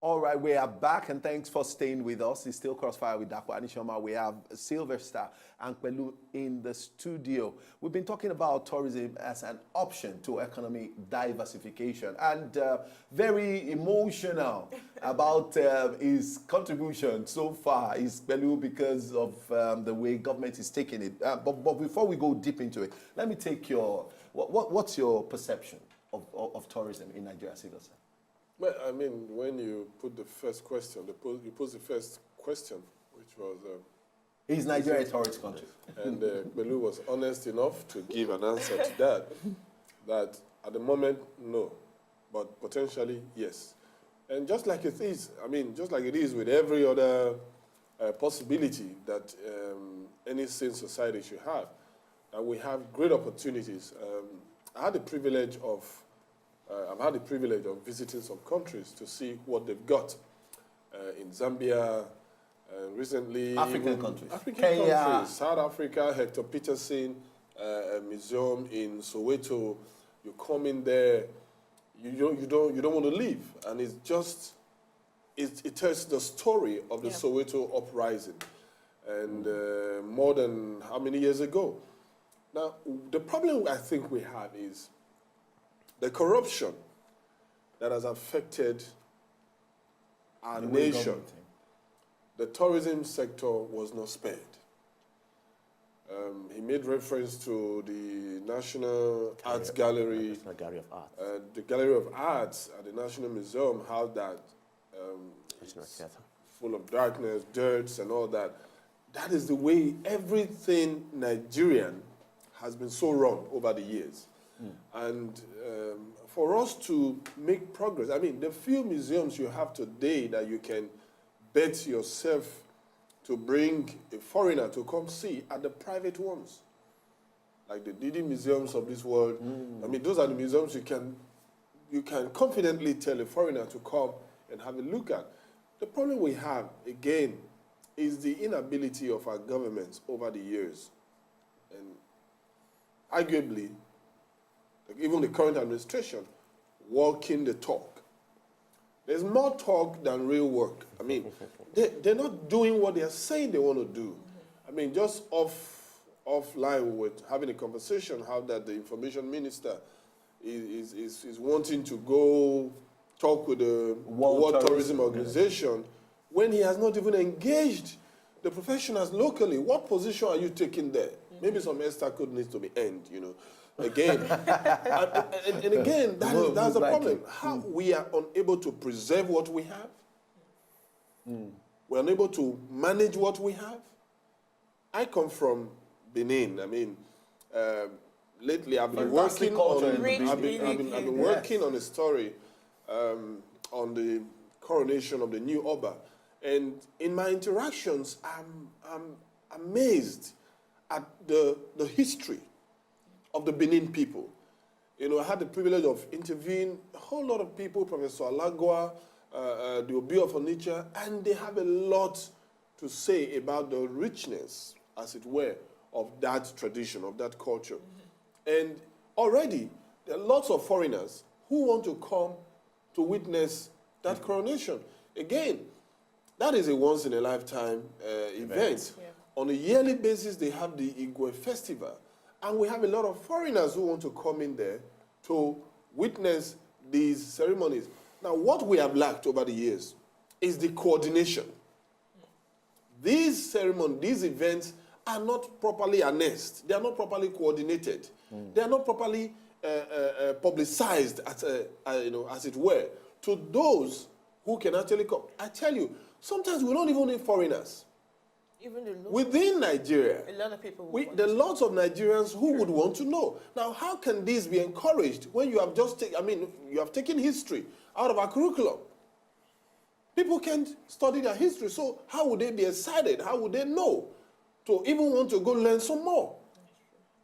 All right, we are back, and thanks for staying with us. It's still Crossfire with Dako Anishoma. We have SYLVESTER and PELU in the studio. We've been talking about tourism as an option to economic diversification, and very emotional about his contribution so far is PELU because of the way government is taking it. But before we go deep into it, let me take your, what's your perception of tourism in Nigeria, SYLVESTER? Well, I mean, when you put the first question, you pose the first question, which was... is Nigeria a tourist country? And Belu was honest enough to give an answer to that, that at the moment, no, but potentially, yes. And just like it is, I mean, just like it is with every other possibility that any sane society should have, that we have great opportunities. I had the privilege of I've had the privilege of visiting some countries to see what they've got in Zambia, recently. African countries. African Kenya. countries. South Africa, Hector Peterson Museum in Soweto. You come in there, you don't want to leave, and it's just it tells the story of the Soweto uprising, and more than how many years ago. Now, the problem I think we have is the corruption that has affected our nation. The tourism sector was not spared. He made reference to the National Arts Gallery, National Gallery of Arts. The Gallery of Arts at the National Museum, how that is full of darkness, dirt, and all that. That is the way everything Nigerian has been so wrong over the years. And for us to make progress, I mean, the few museums you have today that you can bet yourself to bring a foreigner to come see are the private ones. Like the Didi museums of this world. I mean, those are the museums you can confidently tell a foreigner to come and have a look at. The problem we have, again, is the inability of our governments over the years. And arguably, like even the current administration, walking the talk. There's more talk than real work. I mean, they're not doing what they're saying they want to do. I mean, just offline, we were having a conversation how that the information minister is wanting to go talk with the World Tourism Organization when he has not even engaged the professionals locally. What position are you taking there? Maybe some extra code needs to be ended, you know. Again, and again, that's the problem. How we are unable to preserve what we have. We're unable to manage what we have. I come from Benin. I mean, lately I've been working on a story on the coronation of the new Oba, and in my interactions, I'm amazed at the history of the Benin people. You know, I had the privilege of interviewing a whole lot of people, Professor Alagua, the Obi of Onitsha, and they have a lot to say about the richness, as it were, of that tradition, of that culture. And already, there are lots of foreigners who want to come to witness that coronation. Again, that is a once-in-a-lifetime event. Yeah. On a yearly basis, they have the Igwe Festival. And we have a lot of foreigners who want to come in there to witness these ceremonies. Now, what we have lacked over the years is the coordination. These ceremonies, these events are not properly harnessed. They are not properly coordinated. They are not properly publicized, as it were, to those who can actually come. I tell you, sometimes we don't even need foreigners. Even within Nigeria, a lot of people there are lots of Nigerians who would want to know. Now, how can this be encouraged when you have just you have taken history out of our curriculum? People can't study their history, so how would they be excited? How would they know to even want to go learn some more?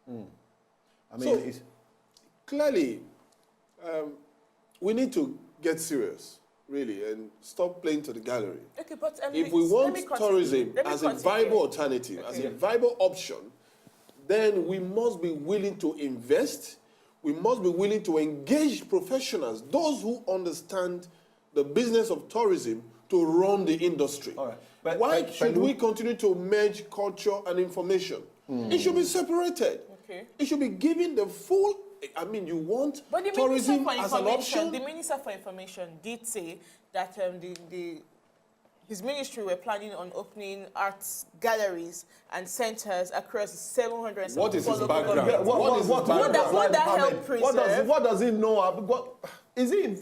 I mean, so, clearly, we need to get serious, really, and stop playing to the gallery. Okay, but if we want tourism as a viable alternative, as a viable option, then we must be willing to invest. We must be willing to engage professionals, those who understand the business of tourism to run the industry. All right. But, why should we continue to merge culture and information? It should be separated. Okay. It should be given the full, I mean, you want But the tourism Minister for as an option? The Minister for Information did say that his ministry were planning on opening arts galleries and centers across 774 What is his local background? governments. What that help preserve? What does he know? What is he?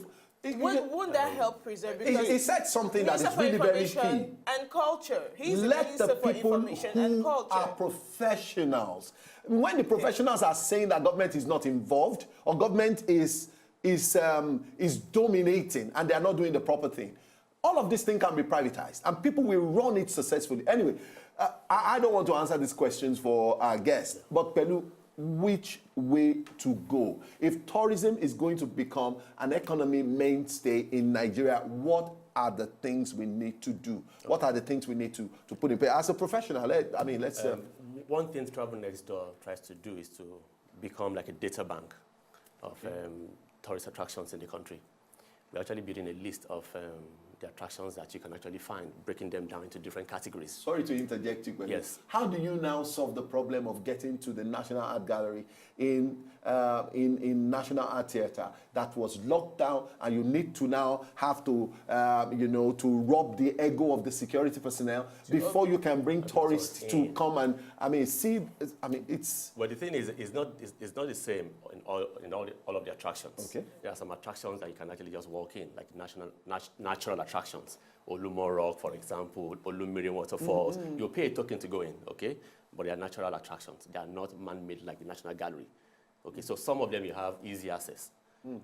Won't that help preserve? Because He said something that Minister is for really very Information key. and Culture. He's the Let Minister the for people Information and who Culture. are professionals. When the professionals are saying that government is not involved or government is dominating and they are not doing the proper thing, all of this thing can be privatized and people will run it successfully. Anyway, I don't want to answer these questions for our guests, but Pelu, which way to go? If tourism is going to become an economy mainstay in Nigeria, what are the things we need to do? What are the things we need to put in place? As a professional, let's... One thing Travel Next Door tries to do is to become like a data bank of tourist attractions in the country. We're actually building a list of the attractions that you can actually find, breaking them down into different categories. Sorry to interject you, but yes. How do you now solve the problem of getting to the National Art Gallery in National Art Theatre that was locked down, and you need to now have to, to rub the ego of the security personnel before you can bring tourists to come and, see, it's... Well, the thing is, it's not the same in all of the attractions. Okay. There are some attractions that you can actually just walk in, like natural attractions. Olumo Rock, for example, Olumiri waterfalls. You pay a token to go in, okay? But they are natural attractions. They are not man-made like the National Gallery. Okay, so some of them you have easy access.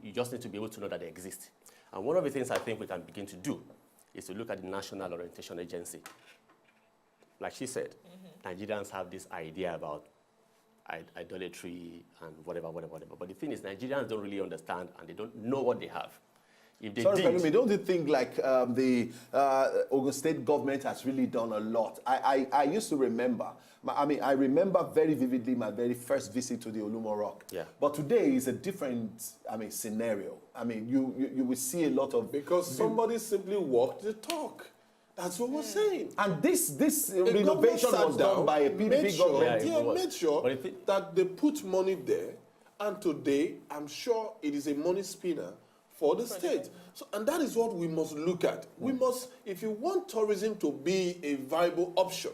You just need to be able to know that they exist. And one of the things I think we can begin to do is to look at the National Orientation Agency. Like she said, Nigerians have this idea about idolatry and whatever. But the thing is, Nigerians don't really understand and they don't know what they have. If they Sorry, did, Pelumi, don't you think like the Ogun State government has really done a lot? I used to remember, I remember very vividly my very first visit to the Olumo Rock. Yeah. But today is a different, scenario. You will see a lot of... Because somebody simply walked the talk. That's what we're saying. And this renovation was done by a PDP government. Made sure that they put money there, and today, I'm sure it is a money spinner for the state. So, and that is what we must look at. We must, if you want tourism to be a viable option,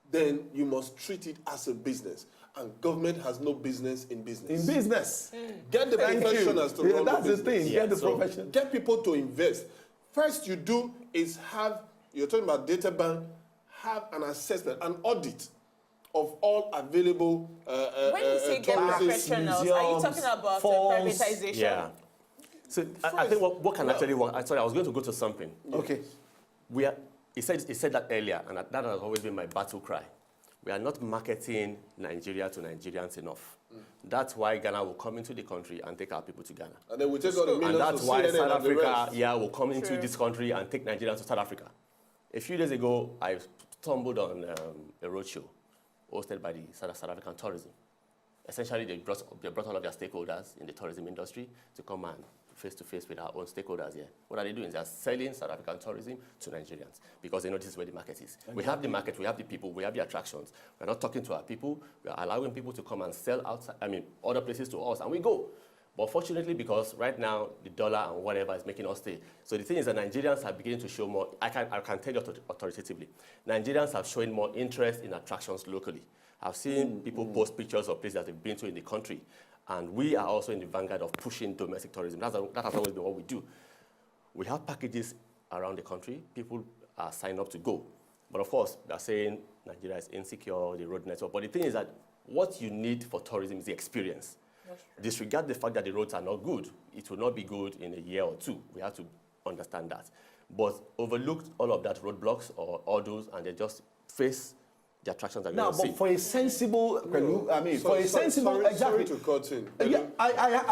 then you must treat it as a business. And government has no business in business. In business. Get the professionals to run that's the the business. thing. Get the professionals. Get people to invest. First you do is have, you're talking about data bank, have an assessment, an audit of all available when you say get professionals, are you talking about privatization? Yeah. So I think what can actually work. Sorry, I was going to go to something. Okay. He said that earlier, and that has always been my battle cry. We are not marketing Nigeria to Nigerians enough. That's why Ghana will come into the country and take our people to Ghana. And then we take all the millions. And that's to why CNN South and the Africa, rest. will come into this country and take Nigerians to South Africa. A few days ago, I stumbled on a roadshow hosted by the South African tourism. Essentially, they brought all of their stakeholders in the tourism industry to come and face-to-face with our own stakeholders here. What are they doing? They are selling South African tourism to Nigerians because they know this is where the market is. Okay. We have the market, we have the people, we have the attractions. We're not talking to our people. We are allowing people to come and sell outside, other places to us, and we go. But fortunately, because right now, the dollar and whatever is making us stay. So the thing is that Nigerians are beginning to show more, I can tell you authoritatively, Nigerians have shown more interest in attractions locally. I've seen people post pictures of places that they've been to in the country. And we are also in the vanguard of pushing domestic tourism. That has always been what we do. We have packages around the country. People are signed up to go. But of course, they're saying Nigeria is insecure, the road network. But the thing is that what you need for tourism is the experience. Disregard the fact that the roads are not good. It will not be good in a year or two. We have to understand that. But overlook all of that roadblocks or orders, and they just face the attractions that we see. But for a sensible, Sorry to cut in. I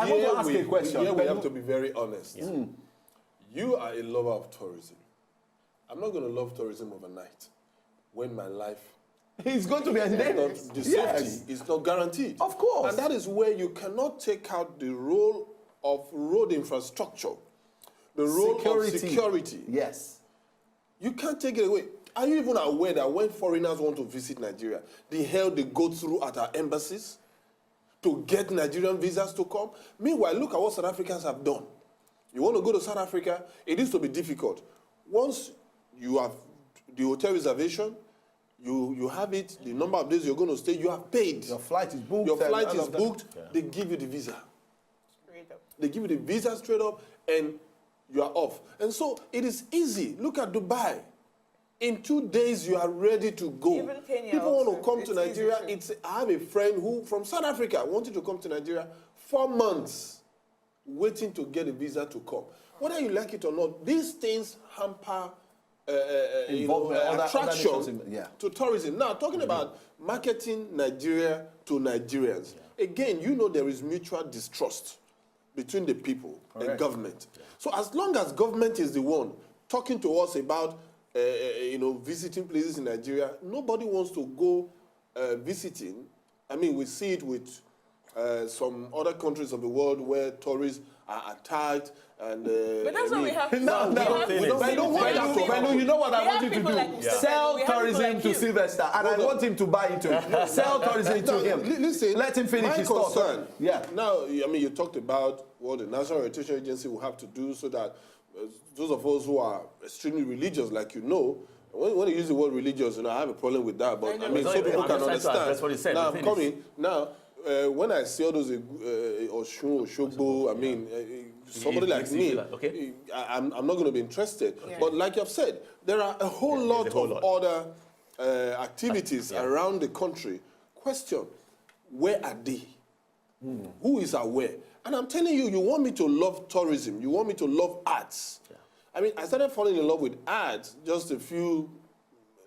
want to ask a question. Here we have to be very honest. Yeah. You are a lover of tourism. I'm not going to love tourism overnight when my life is going to be ended. The safety is not guaranteed. Of course. And that is where you cannot take out the role of road infrastructure the role of security. Yes. You can't take it away. Are you even aware that when foreigners want to visit Nigeria, the hell they go through at our embassies to get Nigerian visas to come? Meanwhile, look at what South Africans have done. You want to go to South Africa, it is to be difficult. Once you have the hotel reservation, you have it, the number of days you're going to stay, you have paid. Your flight is booked. Your flight is booked, they give you the visa. Straight up. They give you the visa straight up, and you are off. And so it is easy. Look at Dubai. In 2 days, you are ready to go. Even Kenya People want also. to come to Nigeria. I have a friend who, from South Africa, wanted to come to Nigeria 4 months, waiting to get a visa to come. Whether you like it or not, these things hamper attraction to tourism. Now, talking about marketing Nigeria to Nigerians, again, you know there is mutual distrust between the people and government. So as long as government is the one talking to us about visiting places in Nigeria, nobody wants to go visiting. I mean, we see it with some other countries of the world where tourists are attacked. And, but that's what we have. You know what I want you to do? Sell tourism to Sylvester, and I want him to buy into it. Sell tourism to him. Listen, let him finish his thought. Yeah. Now, I mean, you talked about what the National Heritage Agency will have to do so that those of us who are extremely religious, like you know, when you use the word religious, I have a problem with that. But I mean, so people can understand. That's what he said. Now, I'm coming. Now, when I see all those Oshun, Oshogbo, I mean, somebody like me, I'm not going to be interested. Yeah. But like you've said, there are a whole lot of other activities around the country. Question, where are they? Who is aware? And I'm telling you, you want me to love tourism. You want me to love arts. Yeah. I mean, I started falling in love with arts just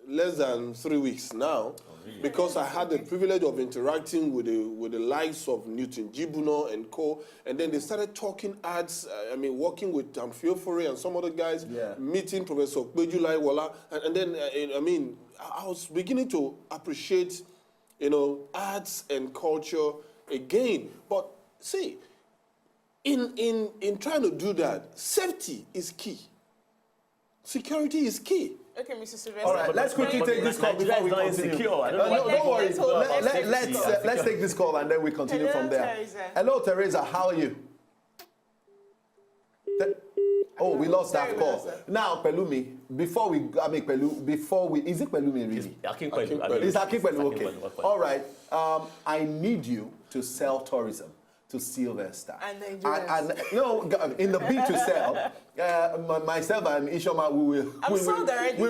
less than 3 weeks now, because I had the privilege of interacting with the likes of Newton Jibuno and co. And then they started talking arts. I mean, working with Amfiofore and some other guys, meeting Professor Bejulai Wala. And then, I mean, I was beginning to appreciate, arts and culture again. But see, in trying to do that, safety is key. Security is key. Okay, Mr. Sylvester. All right, let's quickly take this call before we continue. Don't worry. Let's take this call and then we continue from there. Hello, Teresa. How are you? Oh, we lost that call. Now, Pelumi, is it Pelumi really? It's Akin Pelu, okay. All right, I need you to sell tourism to Sylvester. And Nigerians. And in the bid to sell, myself and Ishoma, we sold already.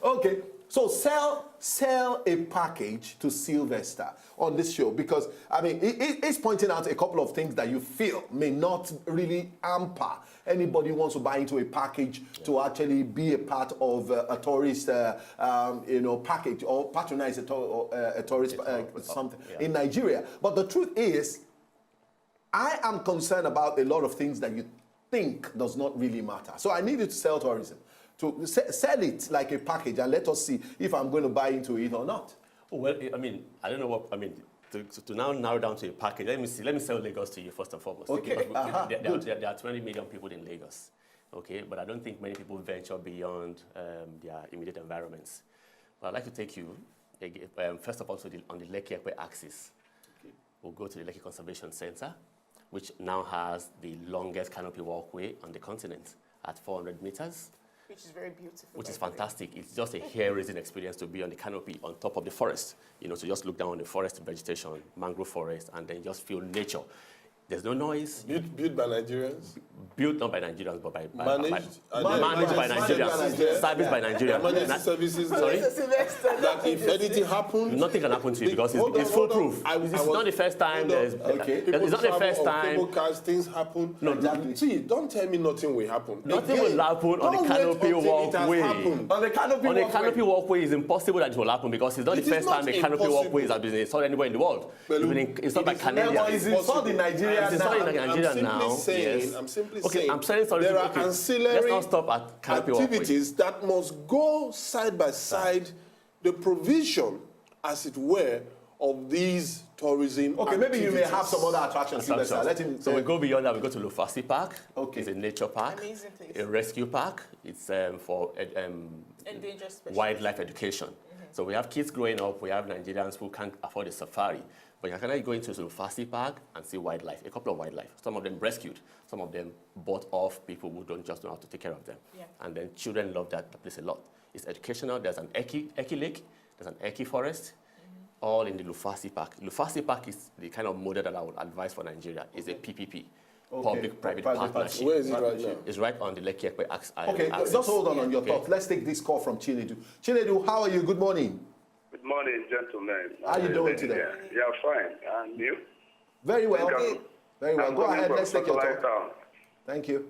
Okay. So sell a package to Sylvester on this show, because I mean it's pointing out a couple of things that you feel may not really hamper anybody who wants to buy into a package to actually be a part of a tourist package or patronize a tourist something in Nigeria. But the truth is, I am concerned about a lot of things that you think does not really matter. So I need you to sell tourism. To sell it like a package and let us see if I'm going to buy into it or not. Oh, well, I mean, I don't know what, I mean, to now narrow down to a package, let me sell Lagos to you first and foremost. Okay. There are 20 million people in Lagos, okay? But I don't think many people venture beyond their immediate environments. But I'd like to take you, first of all, on the Lekki-Ekpe axis. Okay. We'll go to the Lekki Conservation Center, which now has the longest canopy walkway on the continent at 400 meters. Which is very beautiful. Which is fantastic. It's just a hair-raising experience to be on the canopy on top of the forest. To just look down on the forest vegetation, mangrove forest, and then just feel nature. There's no noise. Built by Nigerians? Built not by Nigerians, but managed by Nigerians. Serviced by Nigerians. Managed services. Sorry? That if anything happens, nothing can happen to you because it's foolproof. It's not the first time there's... It's not the first time... Cable cars, things happen. No, exactly. See, don't tell me nothing will happen. Nothing will happen on the canopy walkway. On the canopy walkway, it's impossible that it will happen because it's not the first time the canopy walkway has been installed anywhere in the world. It's been installed by Canadians. It's installed in Nigeria. It's installed in Nigeria now. I'm simply saying, I'm saying sorry. There are ancillary let's not stop at canopy activities that must go side by side. The provision, as it were, of these tourism Okay, maybe you may have some other Attractions. attractions, Sylvester. Let him So we go beyond that. We go to Lufasi Park. Okay. It's a nature park. Amazing place. A rescue park. It's for Endangered species. wildlife education. So we have kids growing up. We have Nigerians who can't afford a safari. But you can go into Lufasi Park and see wildlife, a couple of wildlife. Some of them rescued. Some of them bought off people who don't just know how to take care of them. Yeah. And then children love that place a lot. It's educational. There's an Eki Lake. There's an Eki Forest. All in the Lufasi Park. Lufasi Park is the kind of model that I would advise for Nigeria. It's a PPP, public-private partnership. Where is it right now? It's right on the Lekki Ekpe axis. Okay, just hold on your thoughts. Let's take this call from Chinedu. Chinedu, how are you? Good morning. Good morning, gentlemen. How are you doing today? Yeah, fine. And you? Very well. Okay. Very well. I'm Go coming ahead. from Let's take your Satellite talk. Town. Thank you.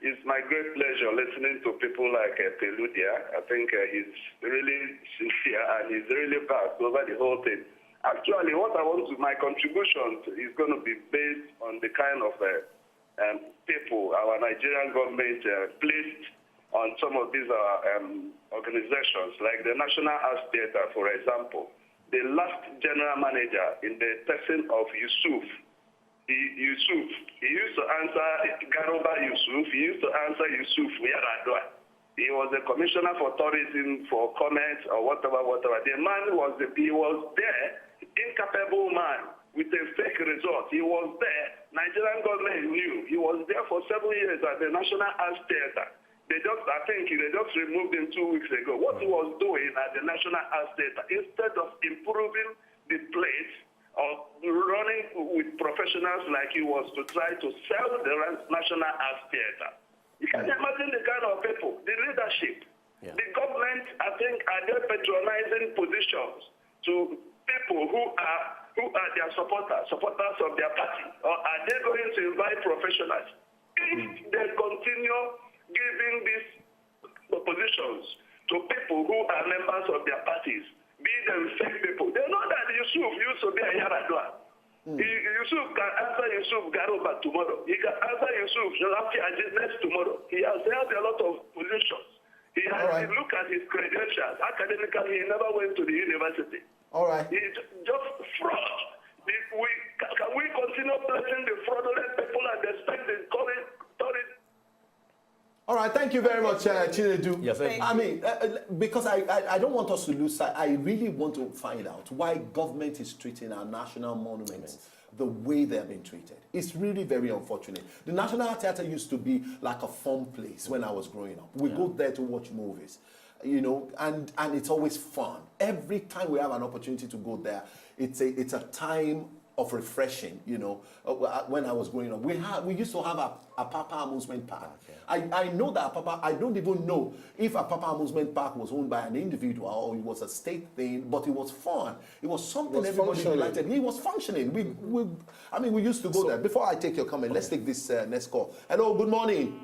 It's my great pleasure listening to people like PELU. I think he's really sincere and he's really fast over the whole thing. Actually, what I want to, my contribution is going to be based on the kind of people our Nigerian government placed on some of these organizations, like the National Arts Theatre, for example. The last general manager in the person of Yusuf, he used to answer Garoba Yusuf, he used to answer Yusuf Yaradua. He was the commissioner for tourism, for comments or whatever. The man he was there, incapable man with a fake result. He was there. Nigerian government knew. He was there for 7 years at the National Arts Theatre. I think they just removed him 2 weeks ago. What he was doing at the National Arts Theatre, instead of improving the place or running with professionals like he was to try to sell the National Arts Theatre. You can imagine the kind of people, the leadership. Yeah. The government, I think, are they patronizing positions to people who are their supporters of their party? Or are they going to invite professionals? If they continue giving these positions to people who are members of their parties, be them fake people, they know that Yusuf used to be a Yaradua. Yusuf can answer Yusuf Garoba tomorrow. He can answer Yusuf Jalafi Ajiznes tomorrow. He has held a lot of positions. He has look at his credentials. Academically, he never went to the university. All right. He's just fraud. Can we continue blessing the fraudulent people and expect the current tourism? All right, thank you very much, Chinedu. Yes, sir. I mean, because I don't want us to lose sight, I really want to find out why government is treating our national monuments the way they're being treated. It's really very unfortunate. The National Theatre used to be like a fun place when I was growing up. We go there to watch movies, you know, and it's always fun. Every time we have an opportunity to go there, it's a time of refreshing, you know. When I was growing up, we used to have a Papa Amusement Park. I know that I don't even know if a Papa Amusement Park was owned by an individual or it was a state thing, but it was fun. It was something everybody liked. It was functioning. We used to go there. Before I take your comment, let's take this next call. Hello, good morning.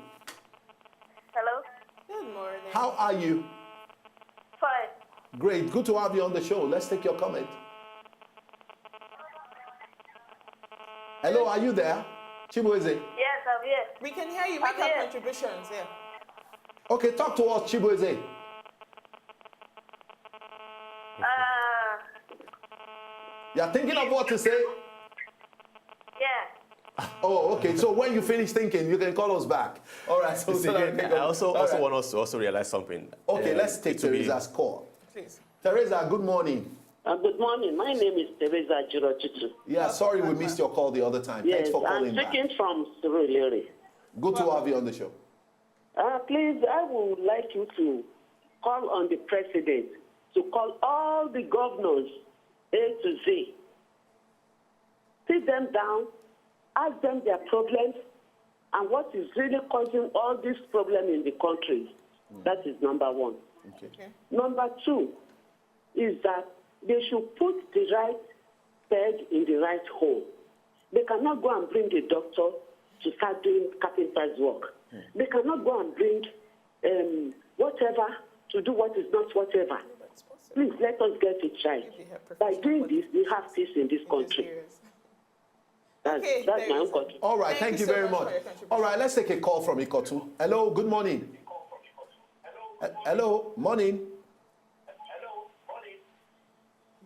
Hello? Good morning. How are you? Fine. Great, good to have you on the show. Let's take your comment. Hello, are you there? Chibueze? Yes, I'm here. We can hear you. Make I'm our here. contributions. Yeah. Okay, talk to us, Chibueze. You're thinking of what to say? Yeah. Oh, okay. So when you finish thinking, you can call us back. All right. So I also want us to also realize something. Okay, let's take Teresa's call. Please. Teresa, good morning. Good morning. My name is Teresa Jirotutu. Yeah, sorry we missed your call the other time. Thanks for calling I'm back. speaking from Surulere. Good to have you on the show. Please, I would like you to call on the president to call all the governors A to Z. Sit them down, ask them their problems, and what is really causing all this problem in the country. That is number one. Okay. Number two is that they should put the right peg in the right hole. They cannot go and bring a doctor to start doing carpenter's work. They cannot go and bring whatever to do what is not whatever. Please, let us get it right. By doing this, we have peace in this country. That's my own country. All right, thank you so very much much. for your contribution. All right, let's take a call from Ikotu. Hello, good morning. Hello, morning.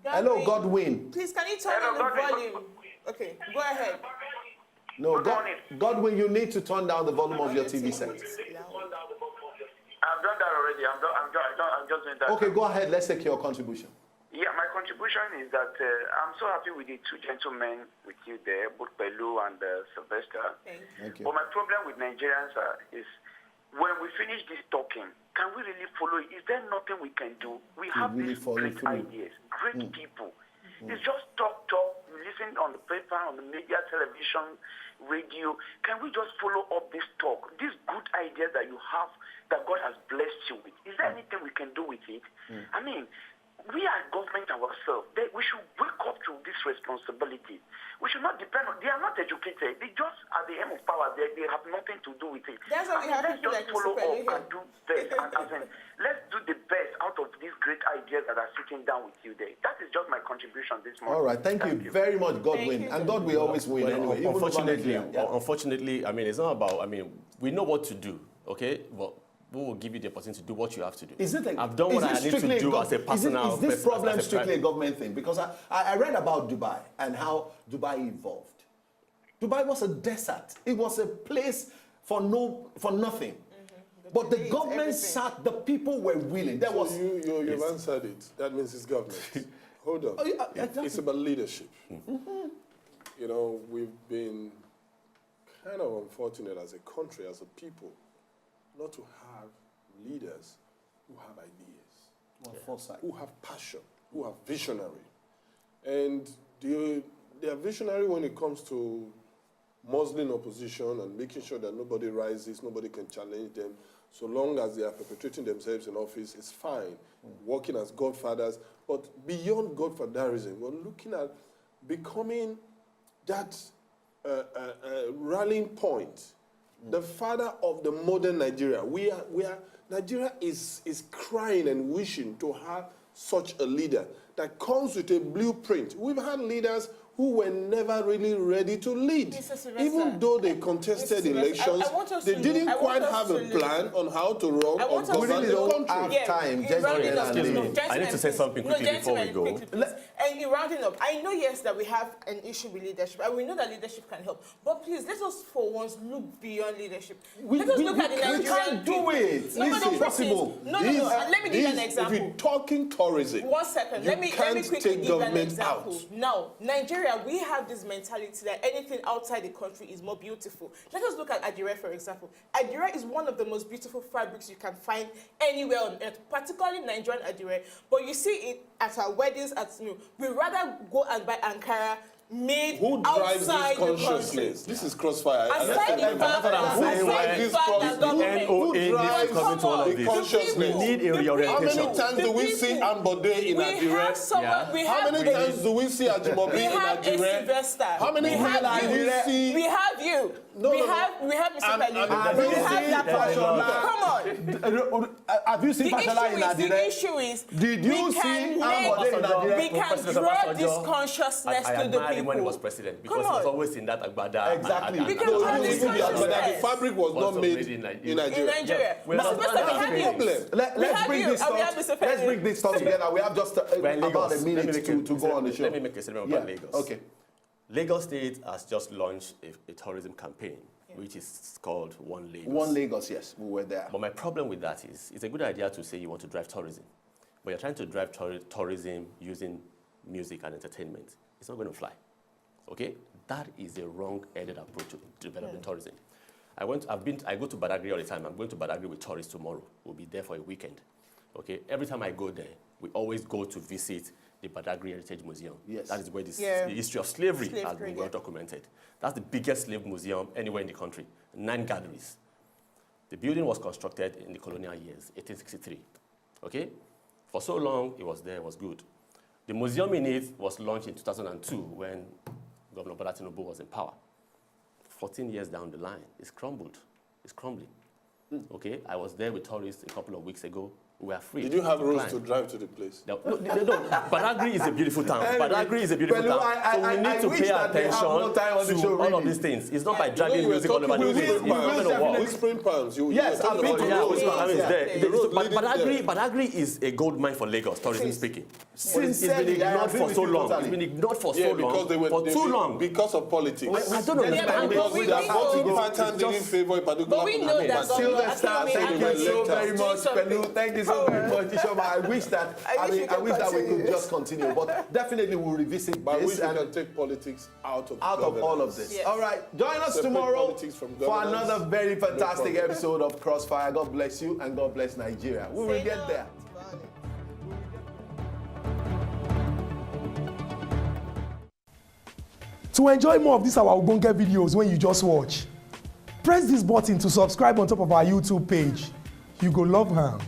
Hello, Godwin. Please, can you turn on the volume? Okay, go ahead. No, Godwin, you need to turn down the volume of your TV set. I've done that already. I'm just doing that. Okay, go ahead. Let's take your contribution. Yeah, my contribution is that I'm so happy with the two gentlemen with you there, both PELU and Sylvester. Thank you. But my problem with Nigerians is when we finish this talking, can we really follow it? Is there nothing we can do? We have really these great ideas, great people. It's just talk. You listen on the paper, on the media, television, radio. Can we just follow up this talk? These good ideas that you have, that God has blessed you with. Is there anything we can do with it? I mean, we are government ourselves. We should wake up to this responsibility. We should not depend on. They are not educated. They just at the aim of power. They have nothing to do with it. That's why we have let's people just like follow Mr. up and do best. Let's do the best out of these great ideas that are sitting down with you there. That is just my contribution this morning. All right, thank you very much, Godwin. And God will always win anyway. Unfortunately, I mean, it's not about. I mean, we know what to do, okay, but we will give you the opportunity to do what you have to do. I've done what I need to do as a personal. Is this problem strictly a government thing? Because I read about Dubai and how Dubai evolved. Dubai was a desert. It was a place for nothing. But the government sat. The people were willing. You've answered it. That means it's government. Hold on. It's about leadership. You know, we've been kind of unfortunate as a country, as a people, not to have leaders who have ideas, who have passion, who are visionary. And they are visionary when it comes to muzzling opposition and making sure that nobody rises, nobody can challenge them. So long as they are perpetuating themselves in office, it's fine. Working as godfathers. But beyond godfatherism, we're looking at becoming that rallying point, the father of the modern Nigeria. Nigeria is crying and wishing to have such a leader that comes with a blueprint. We've had leaders who were never really ready to lead. Even though they contested elections, they didn't quite have a plan on how to run or govern the country. I need to say something quickly before we go. And in rounding up, I know, yes, that we have an issue with leadership, and we know that leadership can help. But please, let us for once look beyond leadership. Let us look at the Nigerian people. We can't do it. It's impossible. No. Let me give you an example. If you're talking tourism, 1 second. Let me quickly give you an example. Now, Nigeria, we have this mentality that anything outside the country is more beautiful. Let us look at Adire, for example. Adire is one of the most beautiful fabrics you can find anywhere on earth, particularly Nigerian Adire. But you see it at our weddings, we rather go and buy Ankara made who drives outside this the country. consciousness? This is crossfire. Aside the fact we need a reorientation. How many times do we see Ambode in Adire? How many times do we see Ajimobi in Adire? How many times do we see? We have you. We have Mr. Pelu. We have that. Come on. Have you seen Fashola in Adire? The issue is, did you see Ambode in Adire? We can draw this consciousness to the people. When he was president, because he was always in that Agbada. Exactly. The fabric was not made in Nigeria. Let's bring this stuff together. We have just about a minute to go on the show. Let me make a statement about Lagos. Okay. Lagos State has just launched a tourism campaign, which is called One Lagos. One Lagos, yes, we were there. But my problem with that is, it's a good idea to say you want to drive tourism, but you're trying to drive tourism using music and entertainment. It's not going to fly. Okay? That is a wrong-headed approach to developing tourism. I go to Badagry all the time. I'm going to Badagry with tourists tomorrow. We'll be there for a weekend. Okay? Every time I go there, we always go to visit the Badagry Heritage Museum. Yes. That is where the history of slavery has been well documented. That's the biggest slave museum anywhere in the country. 9 galleries. The building was constructed in the colonial years, 1863. Okay? For so long, it was there, it was good. The museum in it was launched in 2002 when Governor Pt.2 was in power. 14 years down the line, it's crumbled. It's crumbling. Okay, I was there with tourists a couple of weeks ago. we are free. Did you have to roads climb. to drive to the place? No, Badagry is a beautiful town. Anyway, Badagry is a beautiful Pelu, town. So we need to wish pay that they have attention more time on the to show, all really. of these things. It's not by dragging You were music all over talking the with place. spring It's not palms. going to work. With spring palms. Yes, I've been to Yeah, those which ones, one is yeah. there? The road But leading there. Badagry is a gold mine for Lagos, tourism speaking. It's been Sincerely, I ignored agree for with so you long. totally. It's been ignored for Yeah, so long. For too long. Because of politics. I don't Yeah, understand but Because we the know- voting pattern didn't favor a particular But we know that Sylvester, thank you so very much. something. Pelu, thank you so very much. Ishoma, I wish that we could just continue, but definitely we'll revisit But we this and can take politics out of all of this. Yes. All right, join us Separate tomorrow politics from for governance. another very fantastic problem. episode of Crossfire. God bless you and God bless Nigeria. We will get there. To enjoy more of these our Ogbonge videos when you just watch, press this button to subscribe on top of our YouTube page. You go love am.